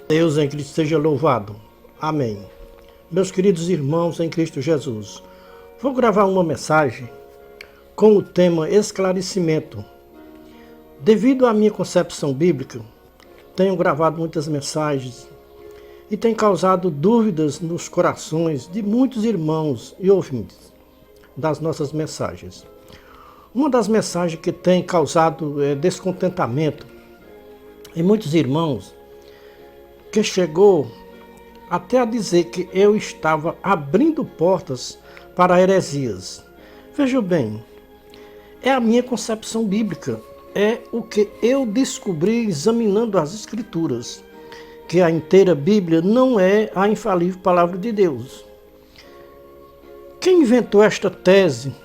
Deus em Cristo seja louvado. Amém. Meus queridos irmãos em Cristo Jesus, vou gravar uma mensagem com o tema esclarecimento. Devido à minha concepção bíblica, tenho gravado muitas mensagens e tem causado dúvidas nos corações de muitos irmãos e ouvintes das nossas mensagens. Uma das mensagens que tem causado descontentamento em muitos irmãos, que chegou até a dizer que eu estava abrindo portas para heresias. Veja bem, é a minha concepção bíblica, é o que eu descobri examinando as Escrituras, que a inteira Bíblia não é a infalível palavra de Deus. Quem inventou esta tese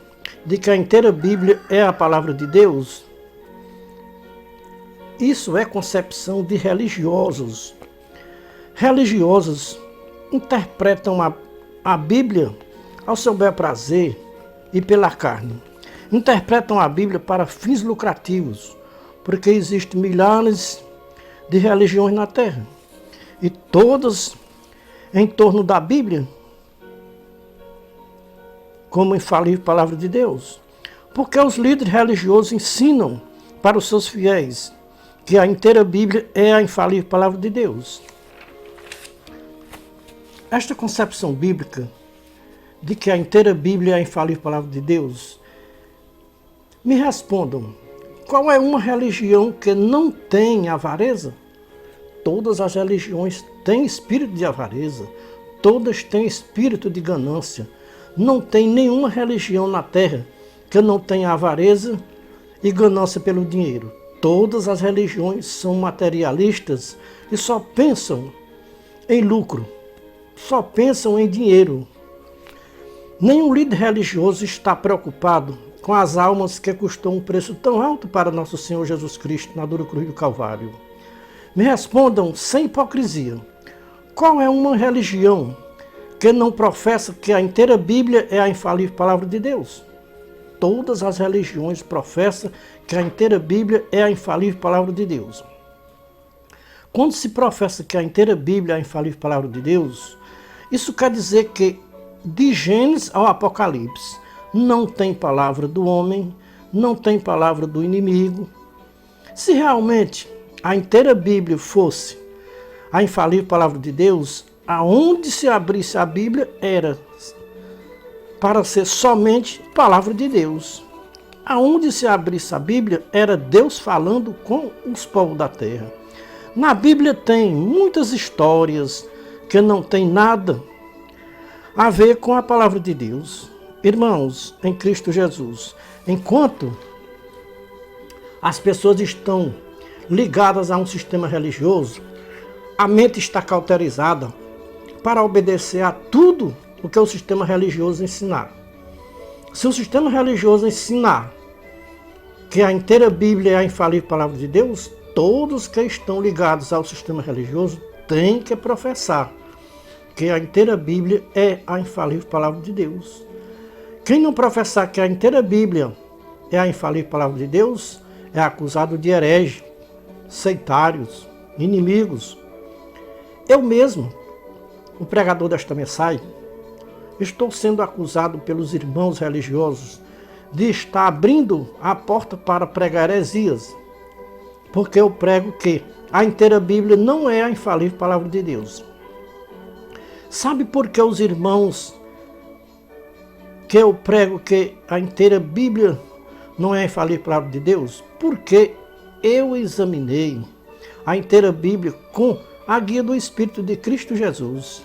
de que a inteira Bíblia é a palavra de Deus? Isso é concepção de religiosos. Religiosos interpretam a Bíblia ao seu bel prazer e pela carne. Interpretam a Bíblia para fins lucrativos, porque existem milhares de religiões na Terra, e todas em torno da Bíblia, como infalível palavra de Deus. Porque os líderes religiosos ensinam para os seus fiéis que a inteira Bíblia é a infalível palavra de Deus. Esta concepção bíblica de que a inteira Bíblia é a infalível palavra de Deus, me respondam, qual é uma religião que não tem avareza? Todas as religiões têm espírito de avareza, todas têm espírito de ganância. Não tem nenhuma religião na Terra que não tenha avareza e ganância pelo dinheiro. Todas as religiões são materialistas e só pensam em lucro. Só pensam em dinheiro. Nenhum líder religioso está preocupado com as almas que custam um preço tão alto para nosso Senhor Jesus Cristo na dura cruz do Calvário. Me respondam sem hipocrisia. Qual é uma religião que não professa que a inteira Bíblia é a infalível palavra de Deus? Todas as religiões professam que a inteira Bíblia é a infalível palavra de Deus. Quando se professa que a inteira Bíblia é a infalível palavra de Deus, isso quer dizer que, de Gênesis ao Apocalipse, não tem palavra do homem, não tem palavra do inimigo. Se realmente a inteira Bíblia fosse a infalível palavra de Deus, aonde se abrisse a Bíblia era para ser somente palavra de Deus. Aonde se abrisse a Bíblia era Deus falando com os povos da terra. Na Bíblia tem muitas histórias que não tem nada a ver com a palavra de Deus. Irmãos, em Cristo Jesus, enquanto as pessoas estão ligadas a um sistema religioso, a mente está cauterizada para obedecer a tudo o que o sistema religioso ensinar. Se o sistema religioso ensinar que a inteira Bíblia é a infalível palavra de Deus, todos que estão ligados ao sistema religioso têm que professar que a inteira Bíblia é a infalível palavra de Deus. Quem não professar que a inteira Bíblia é a infalível palavra de Deus é acusado de herege, sectários, inimigos. Eu mesmo, o pregador desta mensagem, estou sendo acusado pelos irmãos religiosos de estar abrindo a porta para pregar heresias, porque eu prego que a inteira Bíblia não é a infalível palavra de Deus. Sabe por que os irmãos que eu prego que a inteira Bíblia não é a infalível palavra de Deus? Porque eu examinei a inteira Bíblia com a guia do Espírito de Cristo Jesus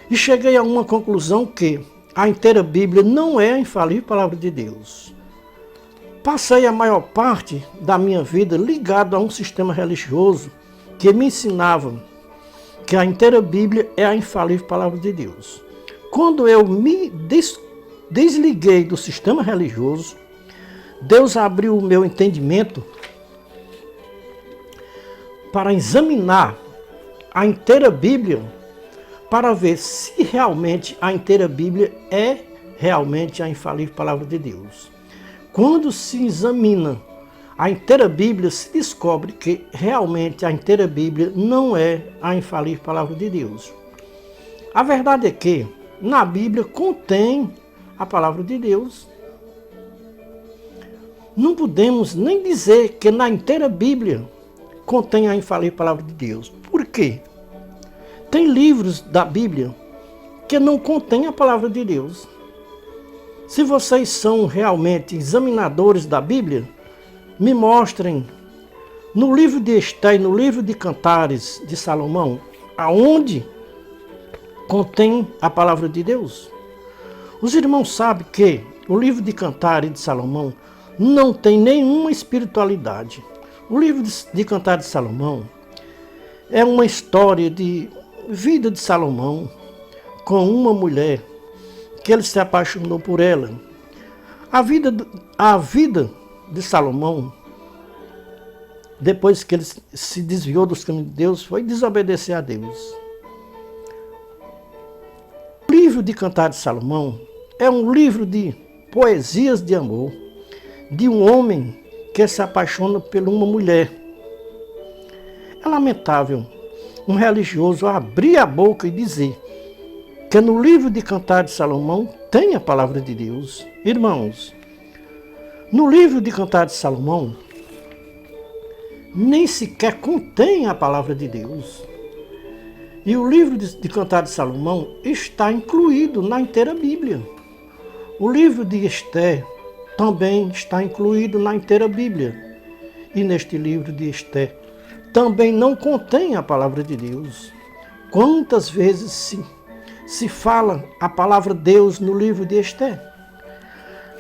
e cheguei a uma conclusão que a inteira Bíblia não é a infalível palavra de Deus. Passei a maior parte da minha vida ligado a um sistema religioso que me ensinava que a inteira Bíblia é a infalível palavra de Deus. Quando eu me desliguei do sistema religioso, Deus abriu o meu entendimento para examinar a inteira Bíblia, para ver se realmente a inteira Bíblia é realmente a infalível palavra de Deus. Quando se examina a inteira Bíblia, se descobre que realmente a inteira Bíblia não é a infalível palavra de Deus. A verdade é que na Bíblia contém a palavra de Deus. Não podemos nem dizer que na inteira Bíblia contém a infalível palavra de Deus. Por quê? Tem livros da Bíblia que não contêm a palavra de Deus. Se vocês são realmente examinadores da Bíblia, me mostrem no livro de Esté e no livro de Cantares de Salomão, aonde contém a palavra de Deus. Os irmãos sabem que o livro de Cantares de Salomão não tem nenhuma espiritualidade. O livro de Cantares de Salomão é uma história de vida de Salomão com uma mulher que ele se apaixonou por ela. A vida de Salomão, depois que ele se desviou dos caminhos de Deus, foi desobedecer a Deus. O livro de Cantares de Salomão é um livro de poesias de amor, de um homem que se apaixona por uma mulher. É lamentável um religioso abrir a boca e dizer que no livro de Cantares de Salomão tem a palavra de Deus. Irmãos, no livro de Cantares de Salomão nem sequer contém a palavra de Deus. E o livro de Cantares de Salomão está incluído na inteira Bíblia. O livro de Esté também está incluído na inteira Bíblia. E neste livro de Esté também não contém a palavra de Deus. Quantas vezes se fala a palavra Deus no livro de Esté?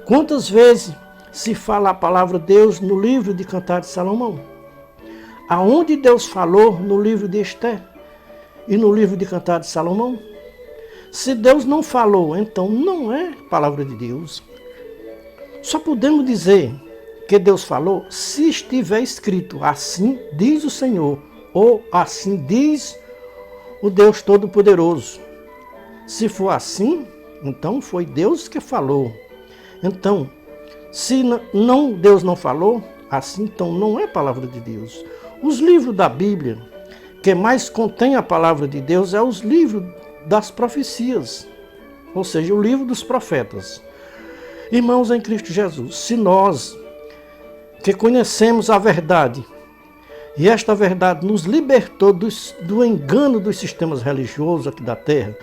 Quantas vezes se fala a palavra Deus no livro de Cantares de Salomão? Aonde Deus falou no livro de Esté e no livro de Cantares de Salomão? Se Deus não falou, então não é palavra de Deus. Só podemos dizer que Deus falou se estiver escrito, assim diz o Senhor, ou assim diz o Deus Todo-Poderoso. Se for assim, então foi Deus que falou. Então, se Deus não falou, assim então não é palavra de Deus. Os livros da Bíblia que mais contém a palavra de Deus é os livros das profecias, ou seja, o livro dos profetas. Irmãos em Cristo Jesus, se nós que conhecemos a verdade, e esta verdade nos libertou do engano dos sistemas religiosos aqui da terra,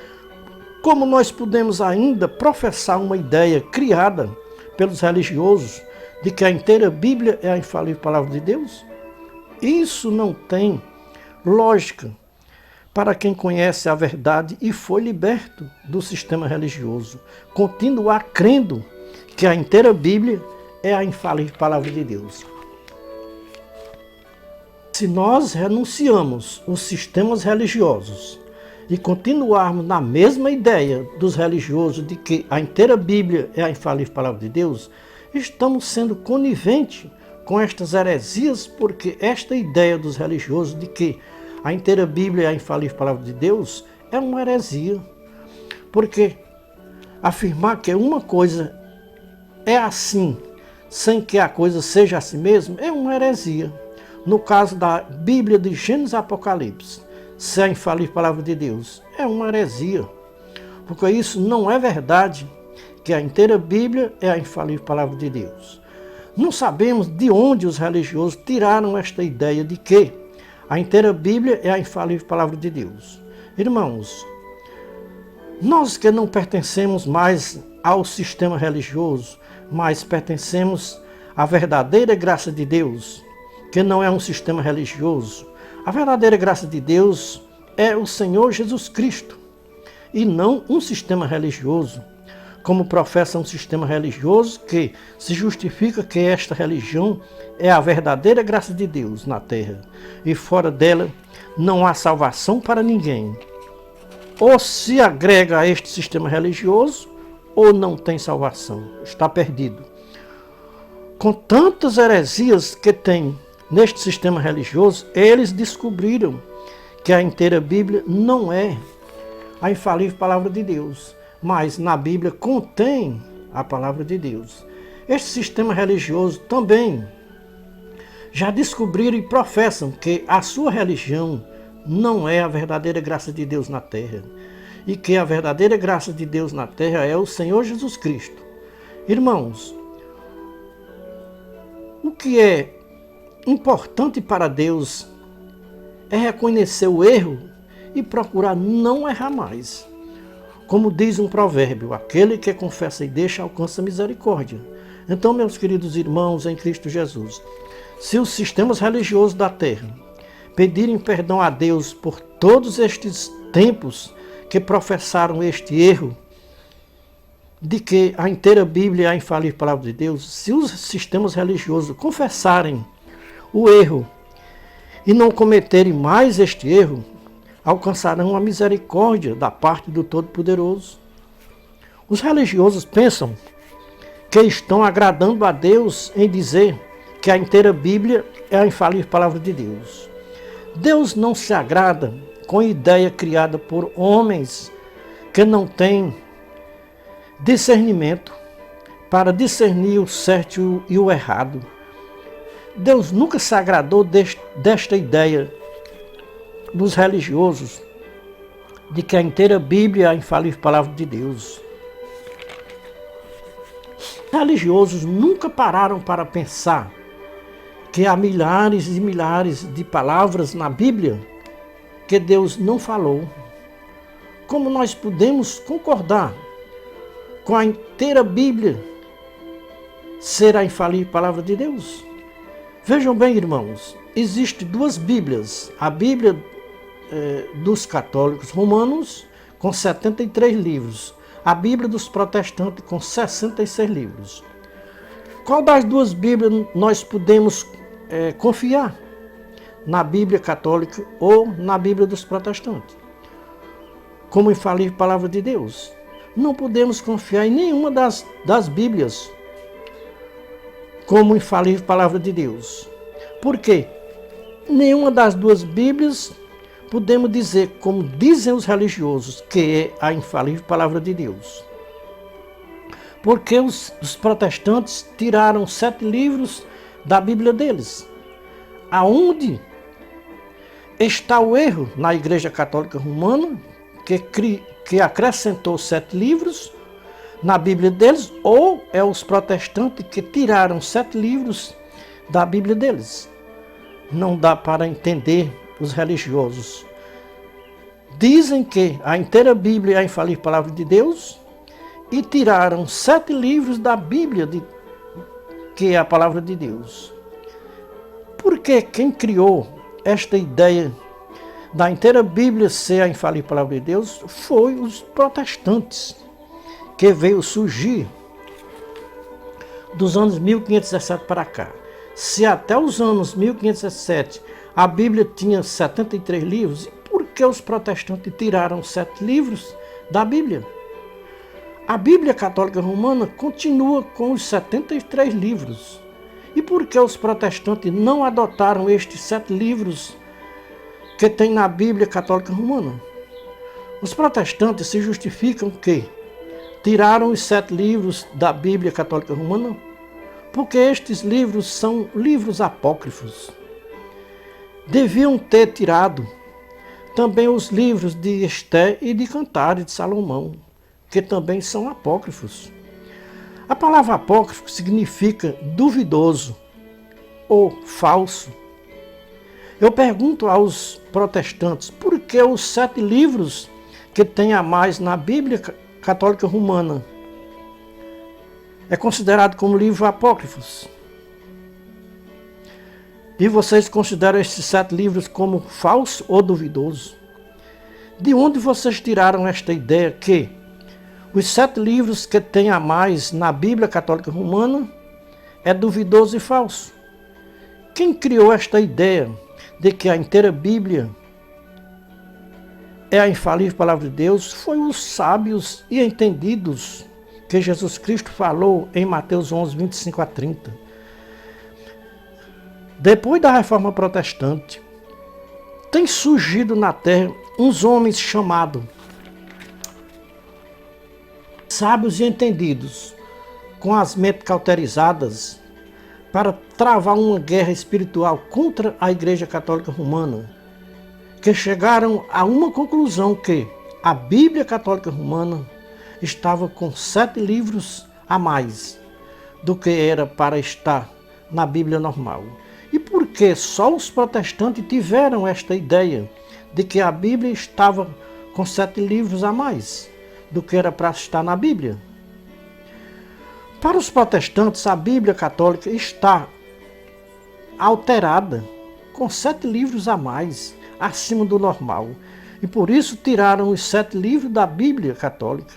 como nós podemos ainda professar uma ideia criada pelos religiosos de que a inteira Bíblia é a infalível palavra de Deus? Isso não tem lógica para quem conhece a verdade e foi liberto do sistema religioso. Continuar crendo que a inteira Bíblia é a infalível palavra de Deus. Se nós renunciamos os sistemas religiosos e continuarmos na mesma ideia dos religiosos de que a inteira Bíblia é a infalível palavra de Deus, estamos sendo coniventes com estas heresias, porque esta ideia dos religiosos de que a inteira Bíblia é a infalível palavra de Deus é uma heresia. Porque afirmar que uma coisa é assim, sem que a coisa seja assim mesmo, é uma heresia. No caso da Bíblia de Gênesis e Apocalipse, se é a infalível palavra de Deus, é uma heresia. Porque isso não é verdade, que a inteira Bíblia é a infalível palavra de Deus. Não sabemos de onde os religiosos tiraram esta ideia de que a inteira Bíblia é a infalível palavra de Deus. Irmãos, nós que não pertencemos mais ao sistema religioso, mas pertencemos à verdadeira graça de Deus, que não é um sistema religioso. A verdadeira graça de Deus é o Senhor Jesus Cristo, e não um sistema religioso, como professa um sistema religioso que se justifica que esta religião é a verdadeira graça de Deus na terra, e fora dela não há salvação para ninguém. Ou se agrega a este sistema religioso, ou não tem salvação, está perdido. Com tantas heresias que tem neste sistema religioso, eles descobriram que a inteira Bíblia não é a infalível palavra de Deus, mas na Bíblia contém a palavra de Deus. Este sistema religioso também já descobriram e professam que a sua religião não é a verdadeira graça de Deus na terra, e que a verdadeira graça de Deus na terra é o Senhor Jesus Cristo. Irmãos, o que é importante para Deus é reconhecer o erro e procurar não errar mais. Como diz um provérbio, aquele que confessa e deixa alcança misericórdia. Então, meus queridos irmãos em Cristo Jesus, se os sistemas religiosos da terra pedirem perdão a Deus por todos estes tempos que professaram este erro, de que a inteira Bíblia é a infalível palavra de Deus, se os sistemas religiosos confessarem o erro e não cometerem mais este erro, alcançarão a misericórdia da parte do Todo-Poderoso. Os religiosos pensam que estão agradando a Deus em dizer que a inteira Bíblia é a infalível palavra de Deus. Deus não se agrada com ideia criada por homens que não têm discernimento para discernir o certo e o errado. Deus nunca se agradou desta ideia dos religiosos de que a inteira Bíblia é a infalível palavra de Deus. Os religiosos nunca pararam para pensar que há milhares e milhares de palavras na Bíblia que Deus não falou. Como nós podemos concordar com a inteira Bíblia ser a infalível palavra de Deus? Vejam bem, irmãos, existem duas Bíblias. A Bíblia dos católicos romanos, com 73 livros. A Bíblia dos protestantes, com 66 livros. Qual das duas Bíblias nós podemos confiar? Na Bíblia católica ou na Bíblia dos protestantes? Como infalível palavra de Deus. Não podemos confiar em nenhuma das Bíblias como infalível palavra de Deus. Por quê? Nenhuma das duas Bíblias podemos dizer, como dizem os religiosos, que é a infalível palavra de Deus. Porque os protestantes tiraram 7 livros da Bíblia deles. Aonde está o erro na Igreja Católica Romana, que acrescentou 7 livros na Bíblia deles, ou é os protestantes que tiraram 7 livros da Bíblia deles? Não dá para entender os religiosos. Dizem que a inteira Bíblia é a infalível palavra de Deus e tiraram 7 livros da Bíblia, que é a palavra de Deus. Porque quem criou esta ideia da inteira Bíblia ser a infalível palavra de Deus foi os protestantes, que veio surgir dos anos 1517 para cá. Se até os anos 1517 a Bíblia tinha 73 livros, por que os protestantes tiraram 7 livros da Bíblia? A Bíblia Católica Romana continua com os 73 livros. E por que os protestantes não adotaram estes 7 livros que tem na Bíblia Católica Romana? Os protestantes se justificam que tiraram os 7 livros da Bíblia Católica Romana porque estes livros são livros apócrifos. Deviam ter tirado também os livros de Esté e de Cantares de Salomão, que também são apócrifos. A palavra apócrifo significa duvidoso ou falso. Eu pergunto aos protestantes, por que os 7 livros que tem a mais na Bíblia Católica Romana é considerado como livros apócrifos? E vocês consideram esses 7 livros como falso ou duvidoso? De onde vocês tiraram esta ideia que os 7 livros que tem a mais na Bíblia Católica Romana é duvidoso e falso? Quem criou esta ideia de que a inteira Bíblia é a infalível palavra de Deus foi os sábios e entendidos que Jesus Cristo falou em Mateus 11, 25 a 30. Depois da Reforma Protestante, tem surgido na terra uns homens chamados sábios e entendidos, com as mentes cauterizadas, para travar uma guerra espiritual contra a Igreja Católica Romana, que chegaram a uma conclusão que a Bíblia Católica Romana estava com 7 livros a mais do que era para estar na Bíblia normal. E por que só os protestantes tiveram esta ideia de que a Bíblia estava com 7 livros a mais do que era para estar na Bíblia? Para os protestantes, a Bíblia Católica está alterada, com 7 livros a mais, acima do normal. E por isso tiraram os 7 livros da Bíblia Católica,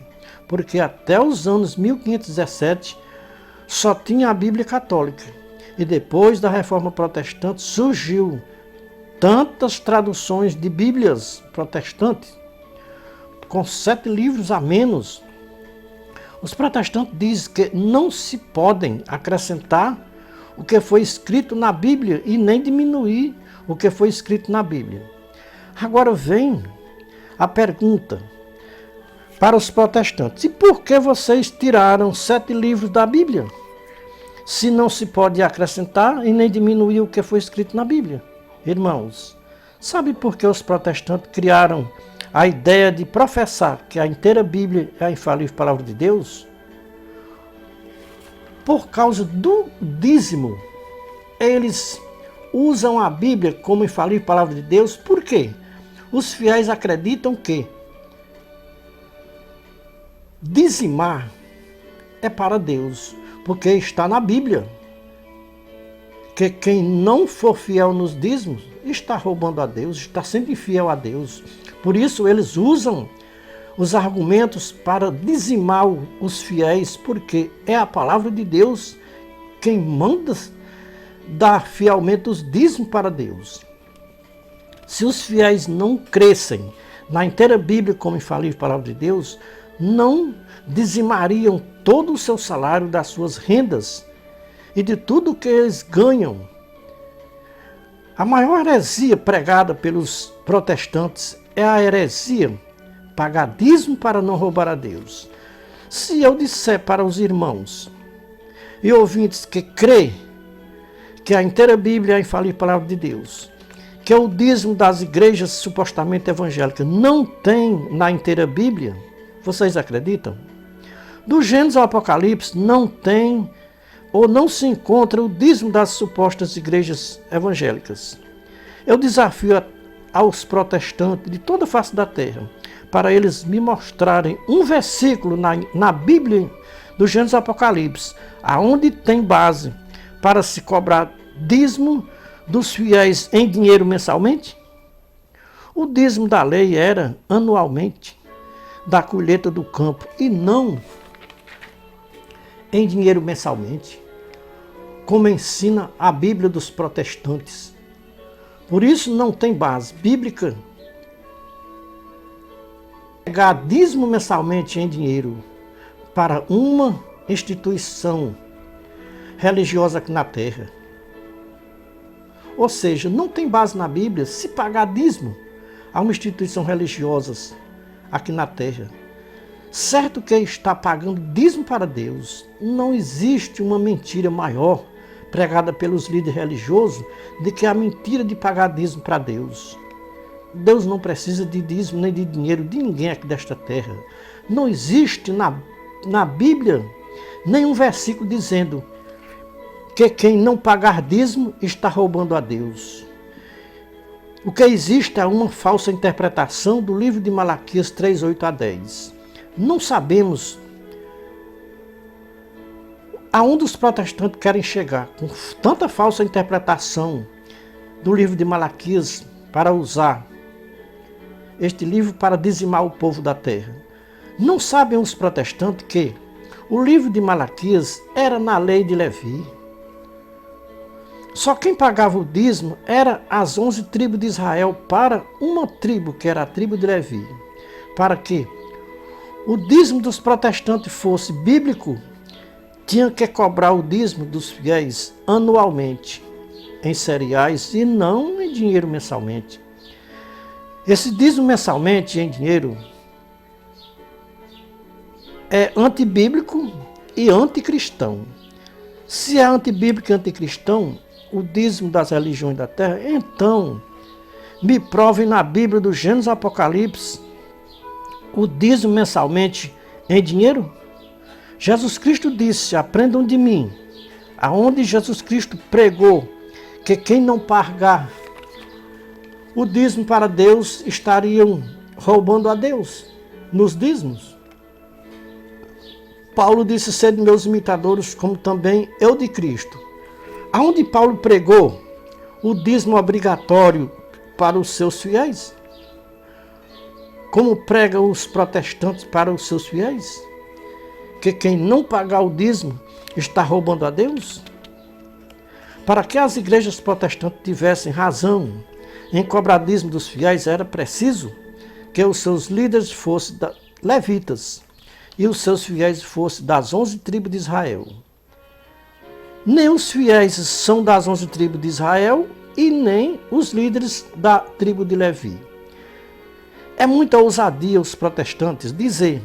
porque até os anos 1517 só tinha a Bíblia Católica. E depois da Reforma Protestante surgiu tantas traduções de Bíblias protestantes, com 7 livros a menos. Os protestantes dizem que não se podem acrescentar o que foi escrito na Bíblia e nem diminuir o que foi escrito na Bíblia. Agora vem a pergunta para os protestantes: e por que vocês tiraram 7 livros da Bíblia, se não se pode acrescentar e nem diminuir o que foi escrito na Bíblia? Irmãos, sabe por que os protestantes criaram a ideia de professar que a inteira Bíblia é a infalível palavra de Deus? Por causa do dízimo. Eles usam a Bíblia como infalível palavra de Deus. Por quê? Os fiéis acreditam que dizimar é para Deus, porque está na Bíblia que quem não for fiel nos dízimos está roubando a Deus, está sendo infiel a Deus. Por isso eles usam os argumentos para dizimar os fiéis, porque é a palavra de Deus quem manda dar fielmente os dízimos para Deus. Se os fiéis não crescem na inteira Bíblia como infalível palavra de Deus, não dizimariam todo o seu salário, das suas rendas e de tudo que eles ganham. A maior heresia pregada pelos protestantes é a heresia pagar dízimo para não roubar a Deus. Se eu disser para os irmãos e ouvintes que crê que a inteira Bíblia é a infalível palavra de Deus, que o dízimo das igrejas supostamente evangélicas não tem na inteira Bíblia, vocês acreditam? Do Gênesis ao Apocalipse não tem ou não se encontra o dízimo das supostas igrejas evangélicas. Eu desafio aos protestantes de toda a face da terra para eles me mostrarem um versículo na Bíblia do Gênesis ao Apocalipse, aonde tem base para se cobrar dízimo dos fiéis em dinheiro mensalmente. O dízimo da lei era anualmente da colheita do campo e não em dinheiro mensalmente, como ensina a Bíblia dos protestantes. Por isso não tem base bíblica pegar dízimo mensalmente em dinheiro para uma instituição religiosa aqui na terra. Ou seja, não tem base na Bíblia se pagar dízimo a uma instituição religiosa aqui na terra. Certo que está pagando dízimo para Deus. Não existe uma mentira maior pregada pelos líderes religiosos de que a mentira de pagar dízimo para Deus. Deus não precisa de dízimo nem de dinheiro de ninguém aqui desta terra. Não existe na Bíblia nenhum versículo dizendo que quem não pagar dízimo está roubando a Deus. O que existe é uma falsa interpretação do livro de Malaquias 3:8-10. Não sabemos aonde os protestantes querem chegar com tanta falsa interpretação do livro de Malaquias para usar este livro para dizimar o povo da terra. Não sabem os protestantes que o livro de Malaquias era na lei de Levi. Só quem pagava o dízimo era as 11 tribos de Israel para uma tribo, que era a tribo de Levi. Para que o dízimo dos protestantes fosse bíblico, tinha que cobrar o dízimo dos fiéis anualmente, em cereais e não em dinheiro mensalmente. Esse dízimo mensalmente em dinheiro é antibíblico e anticristão. Se é antibíblico e anticristão, o dízimo das religiões da terra, então me provem na Bíblia do Gênesis ao Apocalipse o dízimo mensalmente em dinheiro. Jesus Cristo disse, aprendam de mim, aonde Jesus Cristo pregou que quem não pagar o dízimo para Deus estariam roubando a Deus nos dízimos. Paulo disse, sede meus imitadores, como também eu de Cristo. Aonde Paulo pregou o dízimo obrigatório para os seus fiéis? Como pregam os protestantes para os seus fiéis? Que quem não pagar o dízimo está roubando a Deus? Para que as igrejas protestantes tivessem razão em cobrar dízimo dos fiéis, era preciso que os seus líderes fossem levitas e os seus fiéis fossem das 11 tribos de Israel. Nem os fiéis são das 11 tribos de Israel e nem os líderes da tribo de Levi. É muita ousadia os protestantes dizer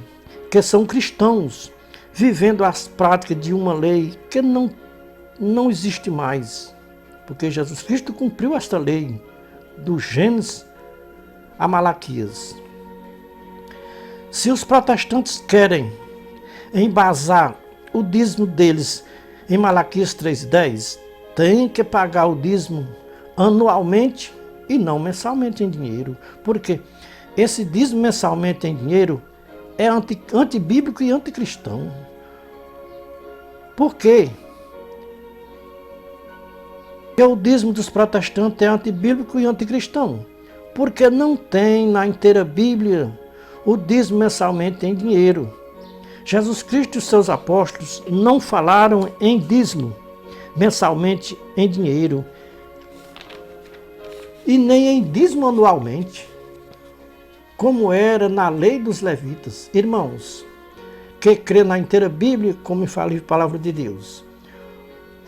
que são cristãos vivendo as práticas de uma lei que não existe mais, porque Jesus Cristo cumpriu esta lei do Gênesis a Malaquias. Se os protestantes querem embasar o dízimo deles em Malaquias 3,10, têm que pagar o dízimo anualmente e não mensalmente em dinheiro, porque esse dízimo mensalmente em dinheiro é antibíblico e anticristão. Por quê? Porque o dízimo dos protestantes é antibíblico e anticristão, porque não tem na inteira Bíblia o dízimo mensalmente em dinheiro. Jesus Cristo e os seus apóstolos não falaram em dízimo mensalmente em dinheiro e nem em dízimo anualmente, como era na lei dos levitas. Irmãos, que crê na inteira Bíblia como infalível palavra de Deus,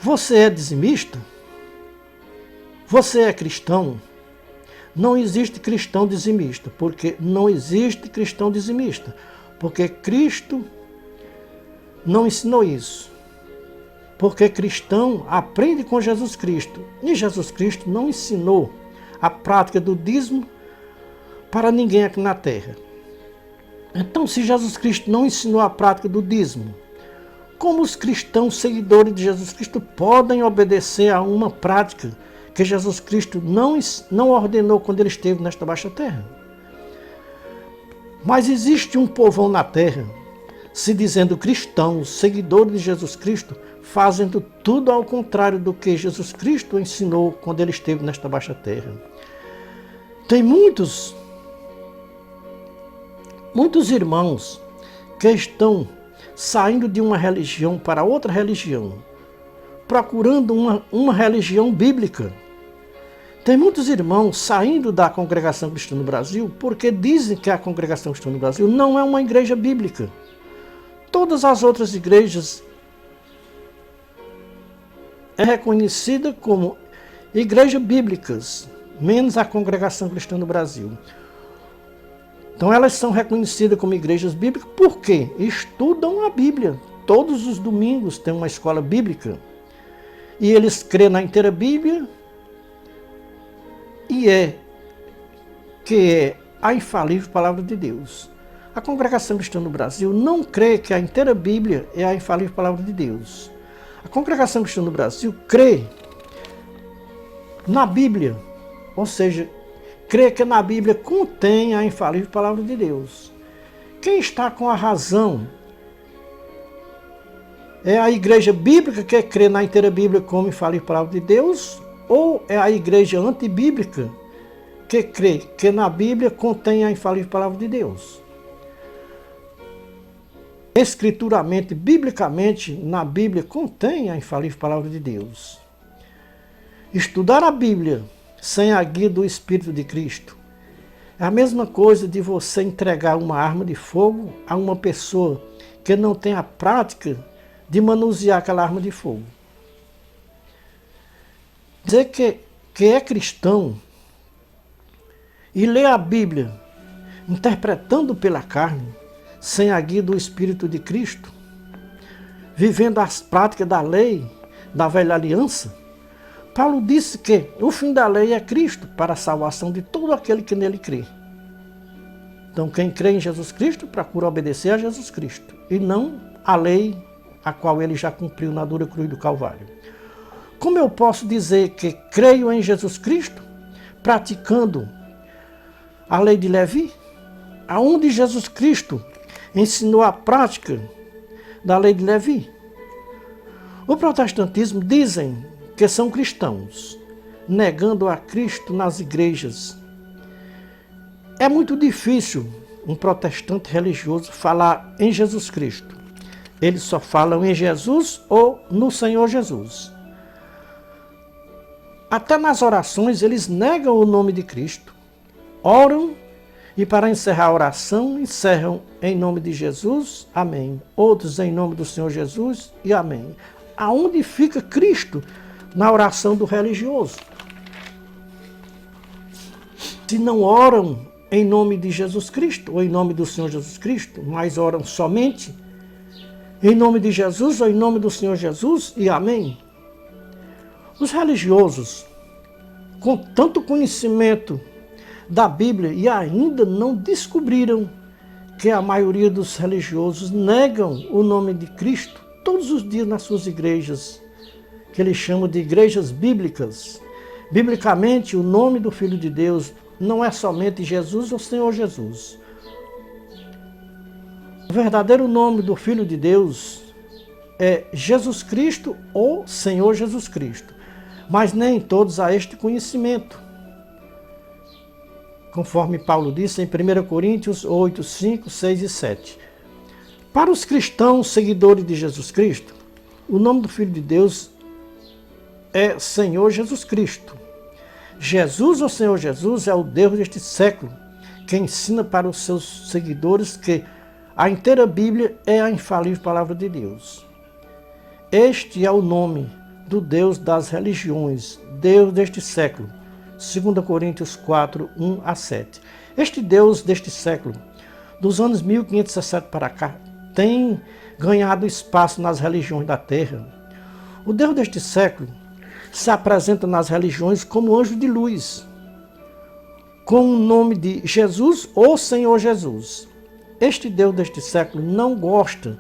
você é dizimista? Você é cristão? Não existe cristão dizimista, porque não existe cristão dizimista, porque Cristo não ensinou isso. Porque cristão aprende com Jesus Cristo, e Jesus Cristo não ensinou a prática do dízimo para ninguém aqui na terra. Então, se Jesus Cristo não ensinou a prática do dízimo, como os cristãos seguidores de Jesus Cristo podem obedecer a uma prática que Jesus Cristo não ordenou quando ele esteve nesta baixa terra? Mas existe um povão na terra, se dizendo cristãos, seguidores de Jesus Cristo, fazendo tudo ao contrário do que Jesus Cristo ensinou quando ele esteve nesta baixa terra. Tem muitos irmãos que estão saindo de uma religião para outra religião, procurando uma religião bíblica. Tem muitos irmãos saindo da Congregação Cristã no Brasil porque dizem que a Congregação Cristã no Brasil não é uma igreja bíblica. Todas as outras igrejas é reconhecida como igrejas bíblicas, menos a Congregação Cristã no Brasil. Então elas são reconhecidas como igrejas bíblicas porque estudam a Bíblia. Todos os domingos tem uma escola bíblica e eles creem na inteira Bíblia e que é a infalível palavra de Deus. A Congregação Cristã no Brasil não crê que a inteira Bíblia é a infalível palavra de Deus. A Congregação Cristã no Brasil crê na Bíblia, ou seja, crê que na Bíblia contém a infalível palavra de Deus. Quem está com a razão é a igreja bíblica que crê na inteira Bíblia como infalível palavra de Deus, ou é a igreja antibíblica que crê que na Bíblia contém a infalível palavra de Deus? Escrituramente, biblicamente, na Bíblia contém a infalível palavra de Deus. Estudar a Bíblia sem a guia do Espírito de Cristo é a mesma coisa de você entregar uma arma de fogo a uma pessoa que não tem a prática de manusear aquela arma de fogo. Dizer que é cristão e ler a Bíblia interpretando pela carne, sem a guia do Espírito de Cristo, vivendo as práticas da lei da velha aliança, Paulo disse que o fim da lei é Cristo para a salvação de todo aquele que nele crê. Então quem crê em Jesus Cristo procura obedecer a Jesus Cristo e não a lei a qual ele já cumpriu na dura cruz do Calvário. Como eu posso dizer que creio em Jesus Cristo praticando a lei de Levi? Aonde Jesus Cristo ensinou a prática da lei de Levi? O protestantismo dizem que são cristãos, negando a Cristo nas igrejas. É muito difícil um protestante religioso falar em Jesus Cristo. Eles só falam em Jesus ou no Senhor Jesus. Até nas orações eles negam o nome de Cristo. Oram e para encerrar a oração, encerram em nome de Jesus, amém. Outros em nome do Senhor Jesus e amém. Aonde fica Cristo na oração do religioso? Se não oram em nome de Jesus Cristo ou em nome do Senhor Jesus Cristo, mas oram somente em nome de Jesus ou em nome do Senhor Jesus e amém. Os religiosos, com tanto conhecimento da Bíblia e ainda não descobriram que a maioria dos religiosos negam o nome de Cristo todos os dias nas suas igrejas, que eles chamam de igrejas bíblicas. Biblicamente, o nome do Filho de Deus não é somente Jesus ou Senhor Jesus. O verdadeiro nome do Filho de Deus é Jesus Cristo ou Senhor Jesus Cristo, mas nem todos há este conhecimento. Conforme Paulo disse em 1 Coríntios 8, 5, 6 e 7. Para os cristãos seguidores de Jesus Cristo, o nome do Filho de Deus é Senhor Jesus Cristo. Jesus, ou Senhor Jesus, é o Deus deste século, que ensina para os seus seguidores que a inteira Bíblia é a infalível palavra de Deus. Este é o nome do Deus das religiões, Deus deste século. 2 Coríntios 4, 1 a 7. Este Deus deste século, dos anos 1560 para cá, tem ganhado espaço nas religiões da terra. O Deus deste século se apresenta nas religiões como anjo de luz, com o nome de Jesus ou Senhor Jesus. Este Deus deste século não gosta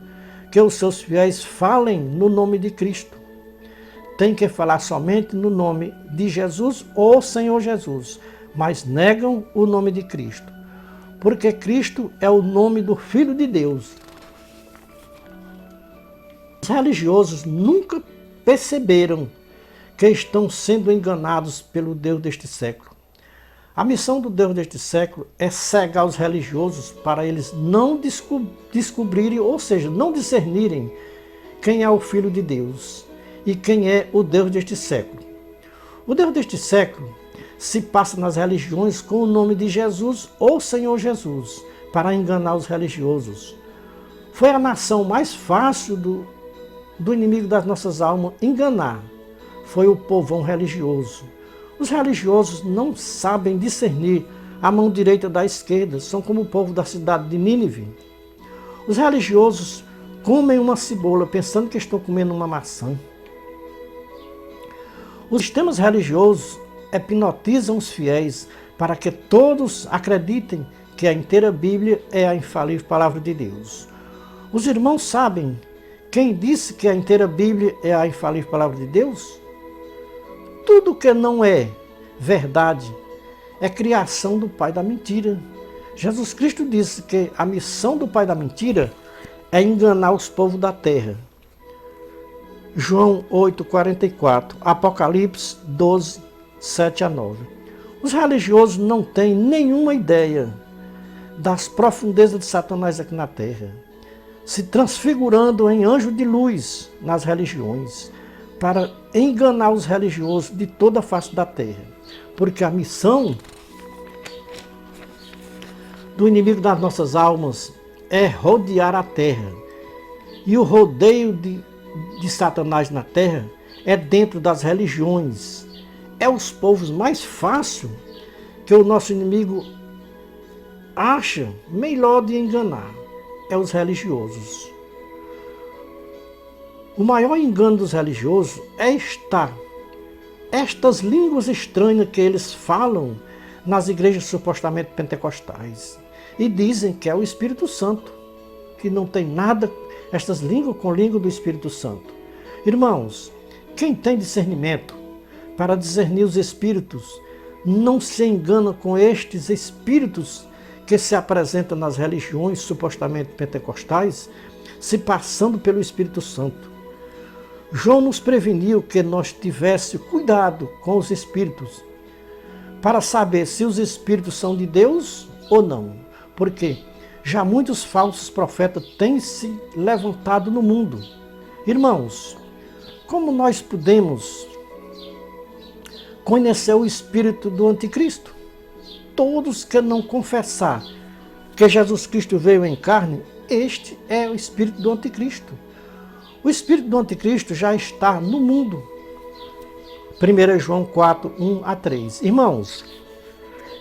que os seus fiéis falem no nome de Cristo. Tem que falar somente no nome de Jesus ou Senhor Jesus, mas negam o nome de Cristo, porque Cristo é o nome do Filho de Deus. Os religiosos nunca perceberam que estão sendo enganados pelo Deus deste século. A missão do Deus deste século é cegar os religiosos para eles não descobrirem, ou seja, não discernirem quem é o Filho de Deus e quem é o Deus deste século. O Deus deste século se passa nas religiões com o nome de Jesus ou Senhor Jesus, para enganar os religiosos. Foi a nação mais fácil do inimigo das nossas almas enganar. Foi o povão religioso. Os religiosos não sabem discernir a mão direita da esquerda, são como o povo da cidade de Nínive. Os religiosos comem uma cebola pensando que estão comendo uma maçã. Os sistemas religiosos hipnotizam os fiéis para que todos acreditem que a inteira Bíblia é a infalível palavra de Deus. Os irmãos sabem quem disse que a inteira Bíblia é a infalível palavra de Deus? Tudo que não é verdade é criação do pai da mentira. Jesus Cristo disse que a missão do pai da mentira é enganar os povos da terra. João 8,44, Apocalipse 12, 7 a 9. Os religiosos não têm nenhuma ideia das profundezas de Satanás aqui na terra, se transfigurando em anjo de luz nas religiões, para enganar os religiosos de toda a face da terra. Porque a missão do inimigo das nossas almas é rodear a terra. E o rodeio de Satanás na terra é dentro das religiões. É os povos mais fácil que o nosso inimigo acha melhor de enganar. É os religiosos. O maior engano dos religiosos é estas línguas estranhas que eles falam nas igrejas supostamente pentecostais e dizem que é o Espírito Santo, que não tem nada, estas línguas com língua do Espírito Santo. Irmãos, quem tem discernimento para discernir os espíritos, não se engana com estes espíritos que se apresentam nas religiões supostamente pentecostais, se passando pelo Espírito Santo. João nos preveniu que nós tivéssemos cuidado com os espíritos, para saber se os espíritos são de Deus ou não. Porque já muitos falsos profetas têm se levantado no mundo. Irmãos, como nós podemos conhecer o espírito do anticristo? Todos que não confessar que Jesus Cristo veio em carne, este é o espírito do anticristo. O espírito do anticristo já está no mundo. 1 João 4, 1 a 3. Irmãos,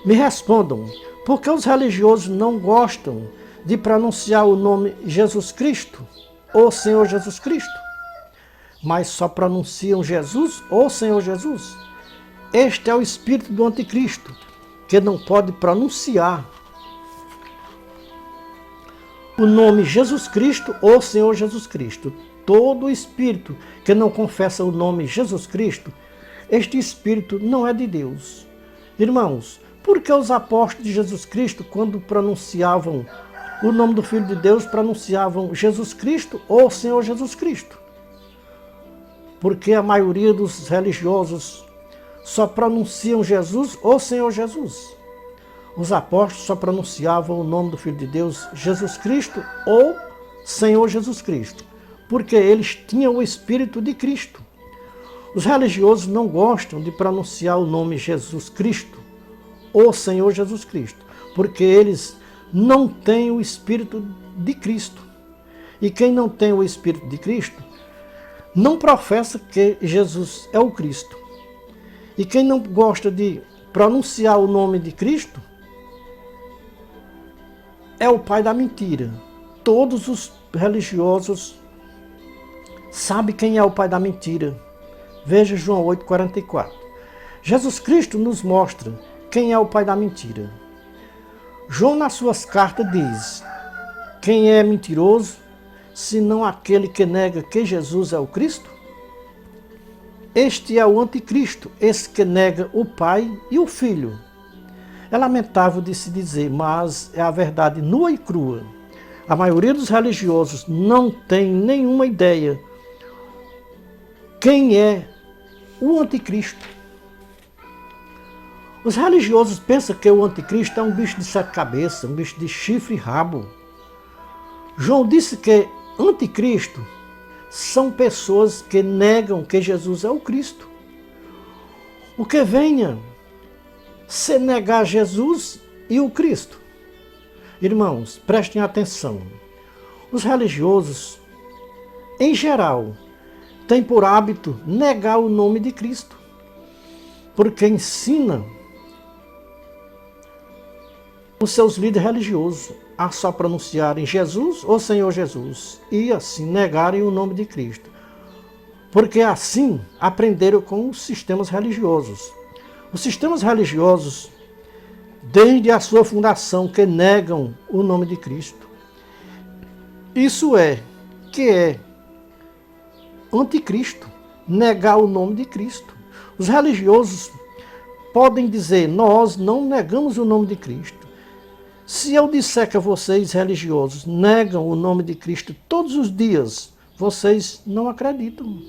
me respondam, por que os religiosos não gostam de pronunciar o nome Jesus Cristo ou Senhor Jesus Cristo, mas só pronunciam Jesus ou Senhor Jesus? Este é o espírito do anticristo, que não pode pronunciar o nome Jesus Cristo ou Senhor Jesus Cristo. Todo espírito que não confessa o nome Jesus Cristo, este espírito não é de Deus. Irmãos, por que os apóstolos de Jesus Cristo, quando pronunciavam o nome do Filho de Deus, pronunciavam Jesus Cristo ou Senhor Jesus Cristo? Porque a maioria dos religiosos só pronunciam Jesus ou Senhor Jesus. Os apóstolos só pronunciavam o nome do Filho de Deus, Jesus Cristo ou Senhor Jesus Cristo, porque eles tinham o Espírito de Cristo. Os religiosos não gostam de pronunciar o nome Jesus Cristo ou Senhor Jesus Cristo, porque eles não têm o Espírito de Cristo. E quem não tem o Espírito de Cristo não professa que Jesus é o Cristo. E quem não gosta de pronunciar o nome de Cristo é o pai da mentira. Todos os religiosos sabem quem é o pai da mentira. Veja João 8,44. Jesus Cristo nos mostra quem é o pai da mentira. João, nas suas cartas, diz: quem é mentiroso, senão aquele que nega que Jesus é o Cristo? Este é o anticristo, esse que nega o Pai e o Filho. É lamentável de se dizer, mas é a verdade nua e crua. A maioria dos religiosos não tem nenhuma ideia quem é o anticristo. Os religiosos pensam que o anticristo é um bicho de sete cabeças, um bicho de chifre e rabo. João disse que anticristo são pessoas que negam que Jesus é o Cristo. O que venha se negar Jesus e o Cristo. Irmãos, prestem atenção. Os religiosos, em geral, têm por hábito negar o nome de Cristo, porque ensina os seus líderes religiosos a só pronunciarem Jesus ou Senhor Jesus e assim negarem o nome de Cristo. Porque assim aprenderam com os sistemas religiosos. Os sistemas religiosos, desde a sua fundação, que negam o nome de Cristo. Isso é anticristo, negar o nome de Cristo. Os religiosos podem dizer, nós não negamos o nome de Cristo. Se eu disser que vocês religiosos negam o nome de Cristo todos os dias, vocês não acreditam.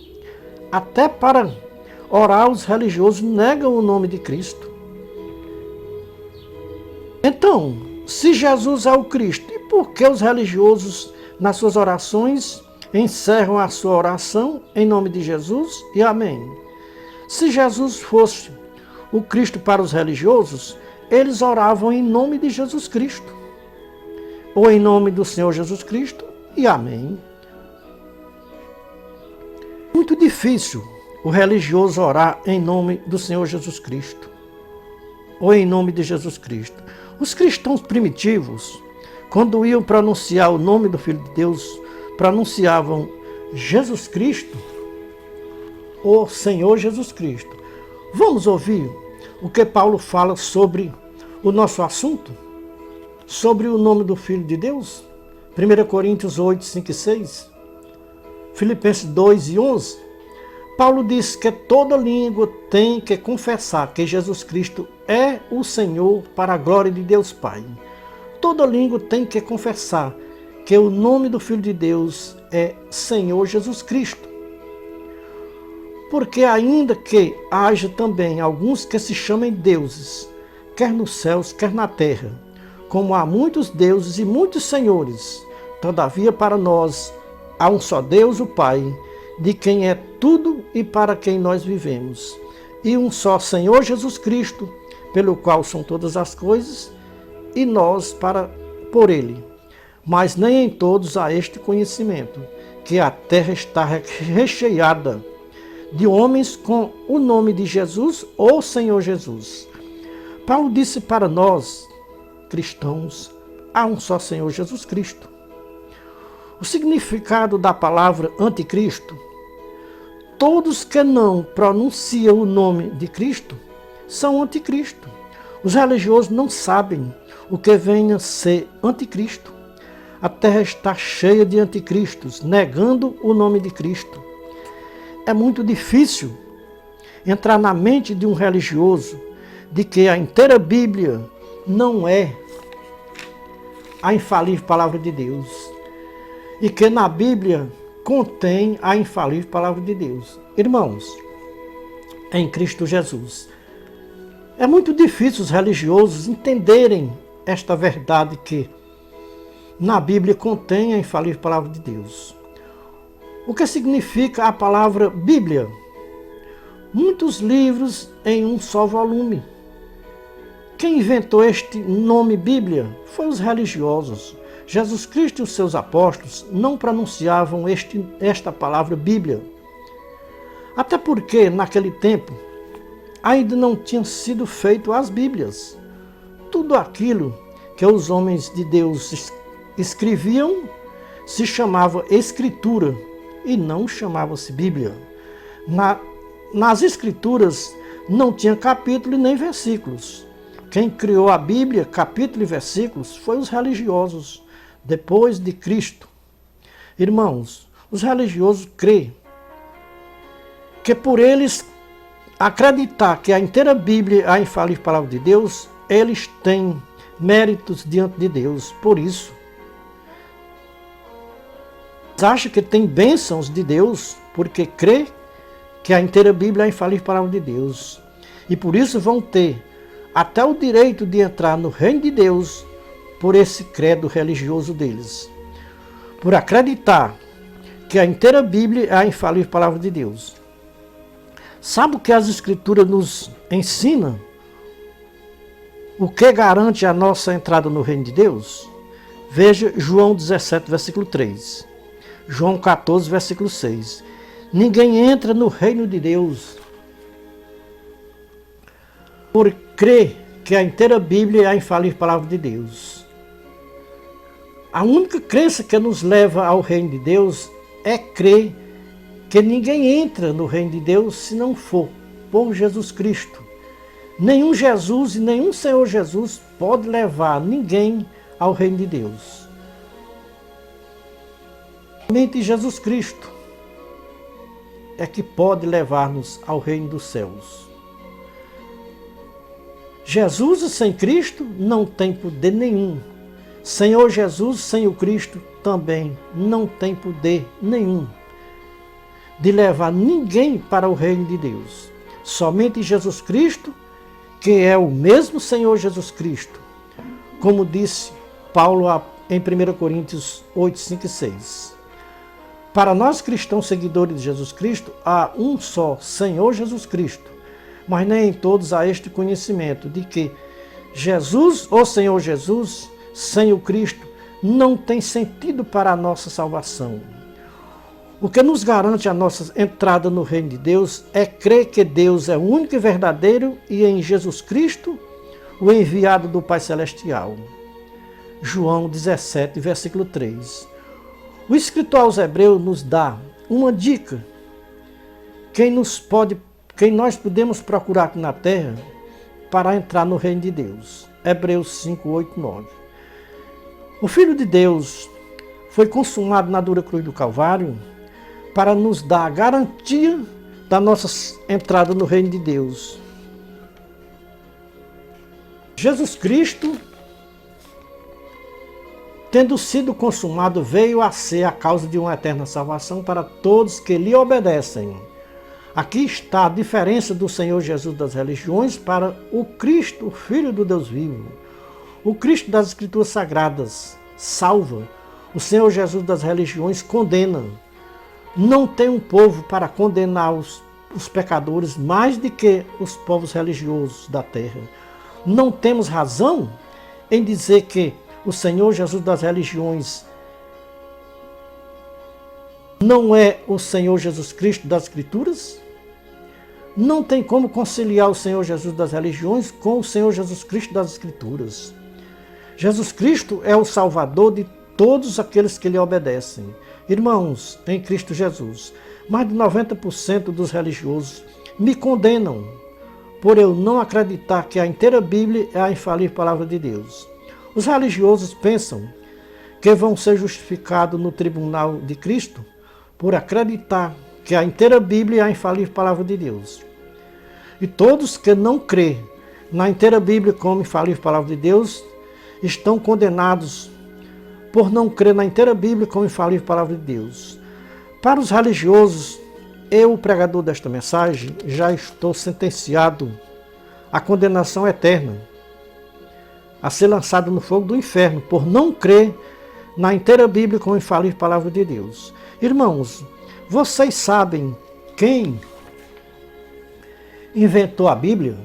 Até para orar, os religiosos negam o nome de Cristo. Então, se Jesus é o Cristo, e por que os religiosos, nas suas orações, encerram a sua oração em nome de Jesus e amém? Se Jesus fosse o Cristo para os religiosos, eles oravam em nome de Jesus Cristo, ou em nome do Senhor Jesus Cristo, e amém. Muito difícil o religioso orar em nome do Senhor Jesus Cristo, ou em nome de Jesus Cristo. Os cristãos primitivos, quando iam pronunciar o nome do Filho de Deus, pronunciavam Jesus Cristo, o Senhor Jesus Cristo. Vamos ouvir o que Paulo fala sobre o nosso assunto? Sobre o nome do Filho de Deus? 1 Coríntios 8, 5 e 6. Filipenses 2 e 11. Paulo diz que toda língua tem que confessar que Jesus Cristo é o Senhor para a glória de Deus Pai. Toda língua tem que confessar que o nome do Filho de Deus é Senhor Jesus Cristo. Porque ainda que haja também alguns que se chamem deuses, quer nos céus, quer na terra, como há muitos deuses e muitos senhores, todavia para nós há um só Deus, o Pai, de quem é tudo e para quem nós vivemos, e um só Senhor Jesus Cristo, pelo qual são todas as coisas, e nós por Ele. Mas nem em todos há este conhecimento, que a terra está recheada de homens com o nome de Jesus ou Senhor Jesus. Paulo disse para nós, cristãos, há um só Senhor Jesus Cristo. O significado da palavra anticristo: todos que não pronunciam o nome de Cristo são anticristo. Os religiosos não sabem o que venha a ser anticristo. A terra está cheia de anticristos, negando o nome de Cristo. É muito difícil entrar na mente de um religioso de que a inteira Bíblia não é a infalível palavra de Deus e que na Bíblia contém a infalível palavra de Deus. Irmãos, em Cristo Jesus, é muito difícil os religiosos entenderem esta verdade que na Bíblia contém a infalível palavra de Deus. O que significa a palavra Bíblia? Muitos livros em um só volume. Quem inventou este nome Bíblia foi os religiosos. Jesus Cristo e os seus apóstolos não pronunciavam esta palavra Bíblia. Até porque, naquele tempo, ainda não tinham sido feitas as Bíblias. Tudo aquilo que os homens de Deus escreviam se chamava Escritura e não chamava-se Bíblia. Nas Escrituras não tinha capítulo e nem versículos. Quem criou a Bíblia, capítulo e versículos, foi os religiosos, depois de Cristo. Irmãos, os religiosos creem que por eles acreditar que a inteira Bíblia é a infalível palavra de Deus, eles têm méritos diante de Deus. Por isso, eles acham que tem bênçãos de Deus, porque crê que a inteira Bíblia é a infalível palavra de Deus. E por isso vão ter até o direito de entrar no reino de Deus por esse credo religioso deles. Por acreditar que a inteira Bíblia é a infalível palavra de Deus. Sabe o que as Escrituras nos ensinam? O que garante a nossa entrada no reino de Deus? Veja João 17, versículo 3. João 14, versículo 6. Ninguém entra no reino de Deus por crer que a inteira Bíblia é a infalível palavra de Deus. A única crença que nos leva ao reino de Deus é crer que ninguém entra no reino de Deus se não for por Jesus Cristo. Nenhum Jesus e nenhum Senhor Jesus pode levar ninguém ao reino de Deus. Somente Jesus Cristo é que pode levar-nos ao reino dos céus. Jesus sem Cristo não tem poder nenhum. Senhor Jesus sem o Cristo também não tem poder nenhum de levar ninguém para o reino de Deus. Somente Jesus Cristo, que é o mesmo Senhor Jesus Cristo, como disse Paulo em 1 Coríntios 8, 5 e 6. Para nós cristãos seguidores de Jesus Cristo, há um só Senhor Jesus Cristo, mas nem em todos há este conhecimento de que Jesus, ou Senhor Jesus, sem o Cristo, não tem sentido para a nossa salvação. O que nos garante a nossa entrada no reino de Deus é crer que Deus é o único e verdadeiro e em Jesus Cristo, o enviado do Pai Celestial. João 17, versículo 3. O escritor aos Hebreus nos dá uma dica. Quem nós podemos procurar aqui na terra para entrar no reino de Deus. Hebreus 5, 8, 9. O Filho de Deus foi consumado na dura cruz do Calvário para nos dar a garantia da nossa entrada no reino de Deus. Jesus Cristo, tendo sido consumado, veio a ser a causa de uma eterna salvação para todos que lhe obedecem. Aqui está a diferença do Senhor Jesus das religiões para o Cristo, o Filho do Deus vivo. O Cristo das Escrituras Sagradas salva. O Senhor Jesus das religiões condena. Não tem um povo para condenar os pecadores mais do que os povos religiosos da terra. Não temos razão em dizer que o Senhor Jesus das religiões não é o Senhor Jesus Cristo das Escrituras? Não tem como conciliar o Senhor Jesus das religiões com o Senhor Jesus Cristo das Escrituras. Jesus Cristo é o Salvador de todos aqueles que lhe obedecem. Irmãos, em Cristo Jesus, mais de 90% dos religiosos me condenam por eu não acreditar que a inteira Bíblia é a infalível palavra de Deus. Os religiosos pensam que vão ser justificados no tribunal de Cristo por acreditar que a inteira Bíblia é a infalível palavra de Deus. E todos que não crêem na inteira Bíblia como infalível palavra de Deus estão condenados por não crer na inteira Bíblia como infalível palavra de Deus. Para os religiosos, eu, o pregador desta mensagem, já estou sentenciado à condenação eterna, a ser lançado no fogo do inferno, por não crer na inteira Bíblia como infalível palavra de Deus. Irmãos, vocês sabem quem inventou a Bíblia?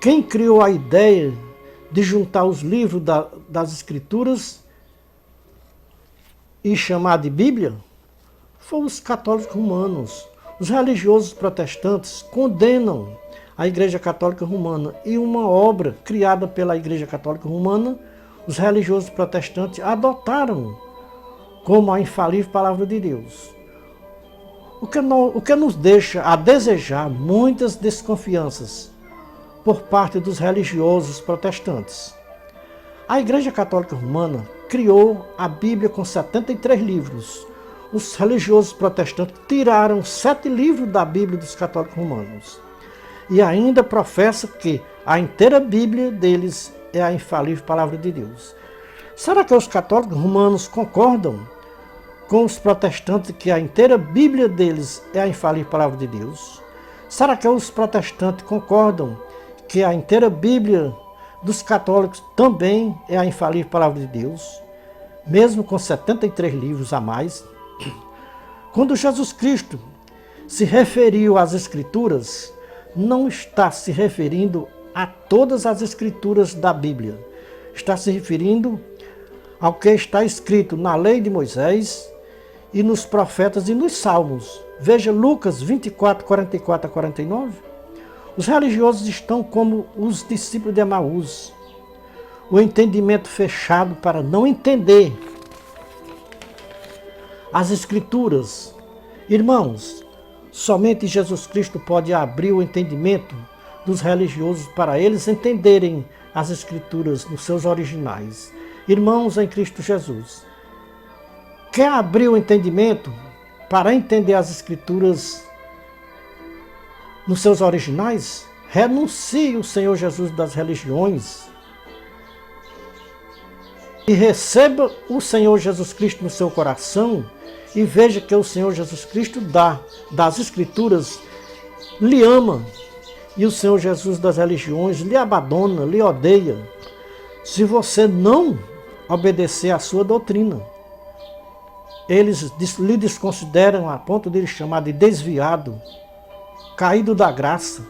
Quem criou a ideia de juntar os livros das Escrituras e chamar de Bíblia? Foram os católicos romanos. Os religiosos protestantes condenam a Igreja Católica Romana, e uma obra criada pela Igreja Católica Romana, os religiosos protestantes adotaram como a infalível palavra de Deus. O que nos deixa a desejar muitas desconfianças por parte dos religiosos protestantes. A Igreja Católica Romana criou a Bíblia com 73 livros. Os religiosos protestantes tiraram 7 livros da Bíblia dos católicos romanos. E ainda professa que a inteira Bíblia deles é a infalível palavra de Deus. Será que os católicos romanos concordam com os protestantes que a inteira Bíblia deles é a infalível palavra de Deus? Será que os protestantes concordam que a inteira Bíblia dos católicos também é a infalível palavra de Deus, mesmo com 73 livros a mais? Quando Jesus Cristo se referiu às Escrituras, não está se referindo a todas as Escrituras da Bíblia. Está se referindo ao que está escrito na lei de Moisés e nos profetas e nos salmos. Veja Lucas 24, 44 a 49. Os religiosos estão como os discípulos de Emaús, o entendimento fechado para não entender as Escrituras. Irmãos, somente Jesus Cristo pode abrir o entendimento dos religiosos para eles entenderem as Escrituras nos seus originais. Irmãos em Cristo Jesus, quer abrir o entendimento para entender as Escrituras nos seus originais? Renuncie o Senhor Jesus das religiões e receba o Senhor Jesus Cristo no seu coração e veja que o Senhor Jesus Cristo das Escrituras lhe ama e o Senhor Jesus das religiões lhe abandona, lhe odeia, se você não obedecer à sua doutrina. Eles lhe desconsideram a ponto de lhe chamar de desviado, caído da graça.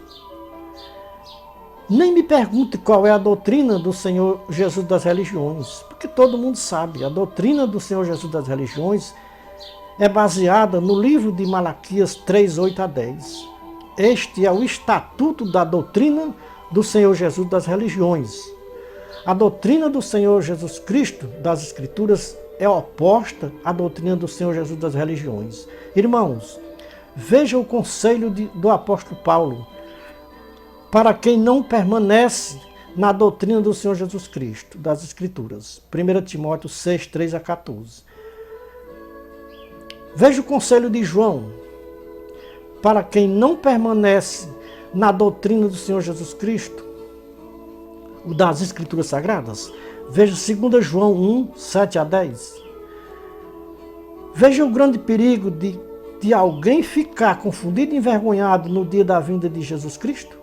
Nem me pergunte qual é a doutrina do Senhor Jesus das religiões, porque todo mundo sabe, a doutrina do Senhor Jesus das religiões é baseada no livro de Malaquias 3, 8 a 10. Este é o estatuto da doutrina do Senhor Jesus das religiões. A doutrina do Senhor Jesus Cristo das Escrituras é oposta à doutrina do Senhor Jesus das religiões. Irmãos, veja o conselho do apóstolo Paulo para quem não permanece na doutrina do Senhor Jesus Cristo, das Escrituras. 1 Timóteo 6, 3 a 14. Veja o conselho de João para quem não permanece na doutrina do Senhor Jesus Cristo, das Escrituras Sagradas. Veja 2 João 1, 7 a 10. Veja o grande perigo de alguém ficar confundido e envergonhado no dia da vinda de Jesus Cristo,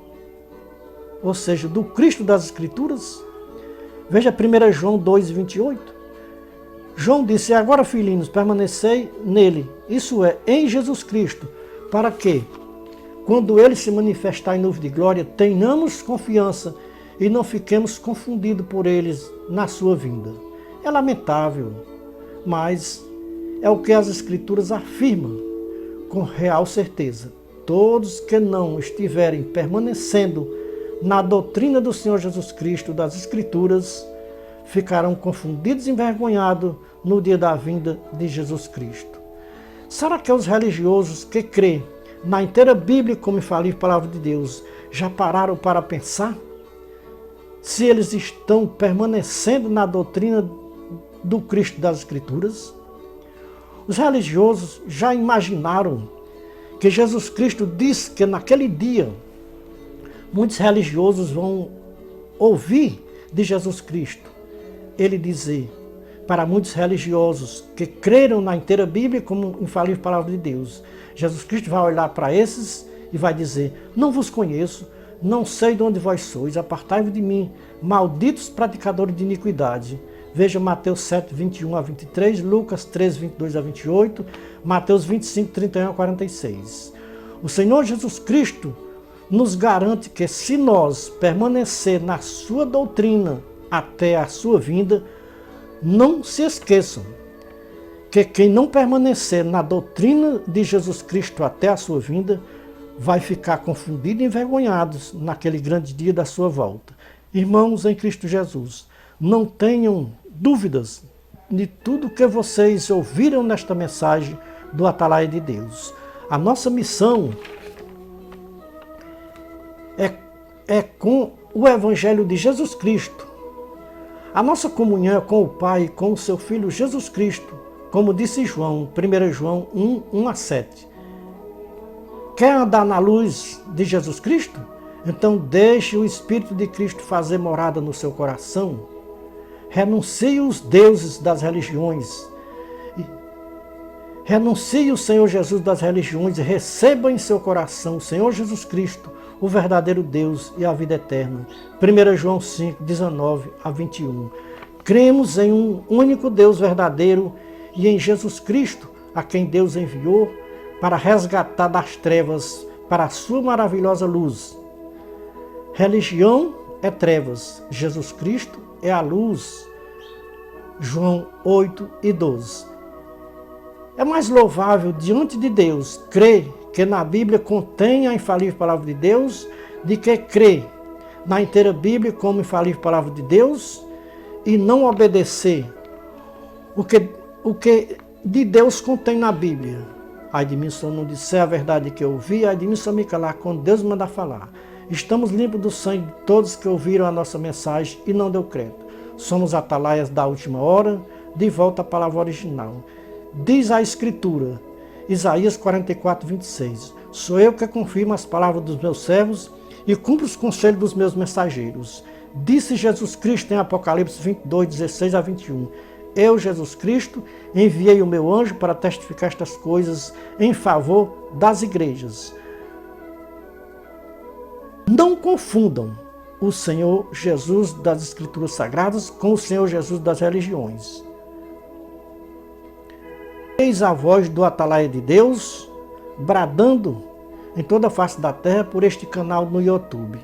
ou seja, do Cristo das Escrituras. Veja 1 João 2, 28. João disse: agora, filhinhos, permanecei nele, isso é, em Jesus Cristo, para que, quando ele se manifestar em nuvem de glória, tenhamos confiança e não fiquemos confundidos por eles na sua vinda. É lamentável, mas é o que as Escrituras afirmam com real certeza. Todos que não estiverem permanecendo na doutrina do Senhor Jesus Cristo, das Escrituras, ficarão confundidos e envergonhados no dia da vinda de Jesus Cristo. Será que os religiosos que creem na inteira Bíblia como infalível palavra de Deus já pararam para pensar se eles estão permanecendo na doutrina do Cristo das Escrituras? Os religiosos já imaginaram que Jesus Cristo disse que naquele dia muitos religiosos vão ouvir de Jesus Cristo ele dizer para muitos religiosos que creram na inteira Bíblia como infalível palavra de Deus. Jesus Cristo vai olhar para esses e vai dizer: não vos conheço, não sei de onde vós sois, apartai-vos de mim, malditos praticadores de iniquidade. Veja Mateus 7, 21 a 23, Lucas 13, 22 a 28, Mateus 25, 31 a 46. O Senhor Jesus Cristo nos garante que se nós permanecer na sua doutrina até a sua vinda, não se esqueçam que quem não permanecer na doutrina de Jesus Cristo até a sua vinda, vai ficar confundido e envergonhado naquele grande dia da sua volta. Irmãos em Cristo Jesus, não tenham dúvidas de tudo que vocês ouviram nesta mensagem do Atalaia de Deus. A nossa missão é com o Evangelho de Jesus Cristo. A nossa comunhão é com o Pai e com o seu Filho Jesus Cristo, como disse João, 1 João 1, 1 a 7. Quer andar na luz de Jesus Cristo? Então deixe o Espírito de Cristo fazer morada no seu coração. Renuncie os deuses das religiões. Renuncie o Senhor Jesus das religiões e receba em seu coração o Senhor Jesus Cristo, o verdadeiro Deus e a vida eterna. 1 João 5, 19 a 21. Cremos em um único Deus verdadeiro e em Jesus Cristo, a quem Deus enviou para resgatar das trevas para a sua maravilhosa luz. Religião é trevas, Jesus Cristo é a luz. João 8 e 12. É mais louvável diante de Deus crer que na Bíblia contém a infalível palavra de Deus, de que crer na inteira Bíblia como infalível palavra de Deus e não obedecer o que de Deus contém na Bíblia. Ai de mim se eu não disser a verdade que eu ouvi, ai de mim se eu me calar quando Deus manda falar. Estamos limpos do sangue de todos que ouviram a nossa mensagem e não deu crédito. Somos atalaias da última hora, de volta à palavra original. Diz a Escritura, Isaías 44, 26. Sou eu que confirmo as palavras dos meus servos e cumpro os conselhos dos meus mensageiros. Disse Jesus Cristo em Apocalipse 22, 16 a 21. Eu, Jesus Cristo, enviei o meu anjo para testificar estas coisas em favor das igrejas. Não confundam o Senhor Jesus das Escrituras Sagradas com o Senhor Jesus das religiões. Eis a voz do Atalaia de Deus, bradando em toda a face da terra por este canal no YouTube.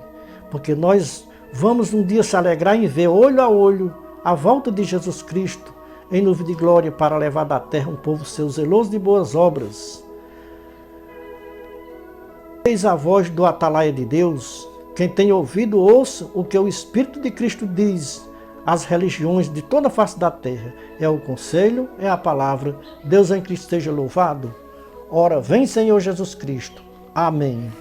Porque nós vamos um dia se alegrar em ver olho a olho a volta de Jesus Cristo em nuvem de glória para levar da terra um povo seu zeloso de boas obras. Eis a voz do Atalaia de Deus. Quem tem ouvido, ouça o que o Espírito de Cristo diz as religiões de toda a face da terra. É o conselho, é a palavra. Deus em Cristo esteja louvado. Ora, vem Senhor Jesus Cristo. Amém.